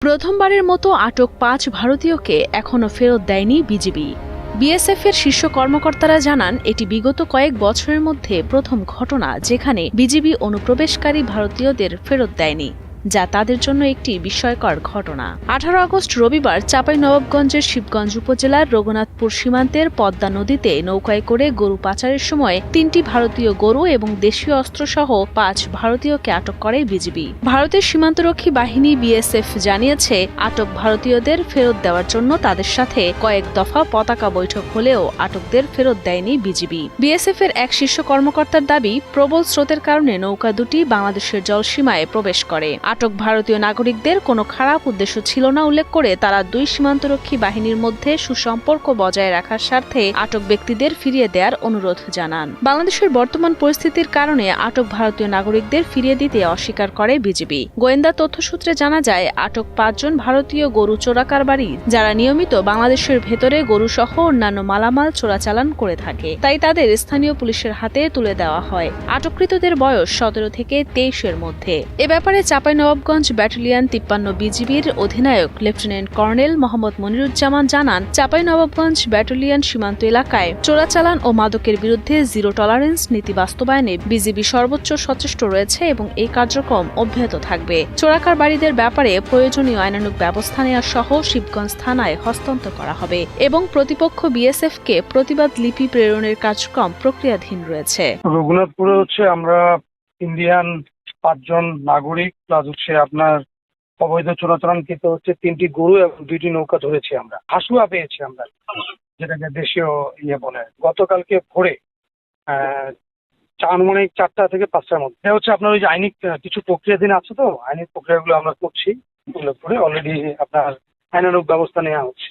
প্রথমবারের মতো আটক ৫ ভারতীয়কে এখনও ফেরত দেয়নি বিজিবি। বিএসএফের শীর্ষ কর্মকর্তারা জানান, এটি বিগত কয়েক বছরের মধ্যে প্রথম ঘটনা যেখানে বিজিবি অনুপ্রবেশকারী ভারতীয়দের ফেরত দেয়নি, যা তাদের জন্য একটি বিস্ময়কর ঘটনা। ১৮ আগস্ট রবিবার চাঁপাইনবাবগঞ্জের শিবগঞ্জ উপজেলার রঘুনাথপুর সীমান্তের পদ্মা নদীতে নৌকায় করে গরু পাচারের সময় ৩টি ভারতীয় গরু এবং দেশীয় অস্ত্রসহ ৫ ভারতীয়কে আটক করে বিজিবি। ভারতের সীমান্তরক্ষী বাহিনী বিএসএফ জানিয়েছে, আটক ভারতীয়দের ফেরত দেওয়ার জন্য তাদের সাথে কয়েক দফা পতাকা বৈঠক হলেও আটকদের ফেরত দেয়নি বিজিবি। বিএসএফ এর এক শীর্ষ কর্মকর্তার দাবি, প্রবল স্রোতের কারণে নৌকা দুটি বাংলাদেশের জলসীমায় প্রবেশ করে। আটক ভারতীয় নাগরিকদের কোনো খারাপ উদ্দেশ্য ছিল না উল্লেখ করে তারা দুই সীমান্তরক্ষী বাহিনীর মধ্যে সুসম্পর্ক বজায় রাখার স্বার্থে আটক ব্যক্তিদের ফিরিয়ে দেওয়ার অনুরোধ জানান। বাংলাদেশের বর্তমান পরিস্থিতির কারণে আটক ভারতীয় নাগরিকদের ফিরিয়ে দিতে অস্বীকার করে বিজিবি। গোয়েন্দা তথ্যসূত্রে জানা যায়, আটক ৫ জন ভারতীয় গরু চোরাকারবারি যারা নিয়মিত বাংলাদেশের ভেতরে গরুসহ অন্যান্য মালামাল চোরাচালান করে থাকে, তাই তাদের স্থানীয় পুলিশের হাতে তুলে দেওয়া হয়। আটককৃতদের বয়স ১৭ থেকে ২৩-এর মধ্যে। এ ব্যাপারে চাঁপাইনবাবগঞ্জ ব্যাটালিয়ন ৫৩ বিজিবির অধিনায়ক লেফটেন্যান্ট কর্নেল মোহাম্মদ মনিরুজ্জামান জানান, চাঁপাইনবাবগঞ্জ ব্যাটালিয়ন সীমান্ত এলাকায় চোরাচালান ও মাদকের বিরুদ্ধে জিরো টলারেন্স নীতি বাস্তবায়নে বিজিবি সর্বোচ্চ সচেষ্ট রয়েছে এবং এই কার্যক্রম অব্যাহত থাকবে। চোরাকারবারিদের ব্যাপারে প্রয়োজনীয় আইনানুগ ব্যবস্থা নেওয়া সহ শিবগঞ্জ থানায় হস্তান্তর করা হবে এবং প্রতিপক্ষ বিএসএফকে প্রতিবাদ লিপি প্রেরণের কার্যক্রম প্রক্রিয়াধীন রয়েছে। রঘুনাথপুরে আমরা ইন্ডিয়ান ৫ জন নাগরিক প্লাস আপনার অবৈধ চোরাচালানকৃত ৩টি গরু এবং 2টি নৌকা ধরেছি। আমরা হাসুয়া পেয়েছি, আমরা যেটাকে দেশীয় বলে। গতকালকে ভোরে আনুমানিক ৪টা থেকে ৫টার মধ্যে আপনার ওই যে আইনিক কিছু প্রক্রিয়াধীন আছে, তো আইনি প্রক্রিয়াগুলো আমরা করছি। অলরেডি আপনার আইনানুগ ব্যবস্থা নেওয়া হচ্ছে।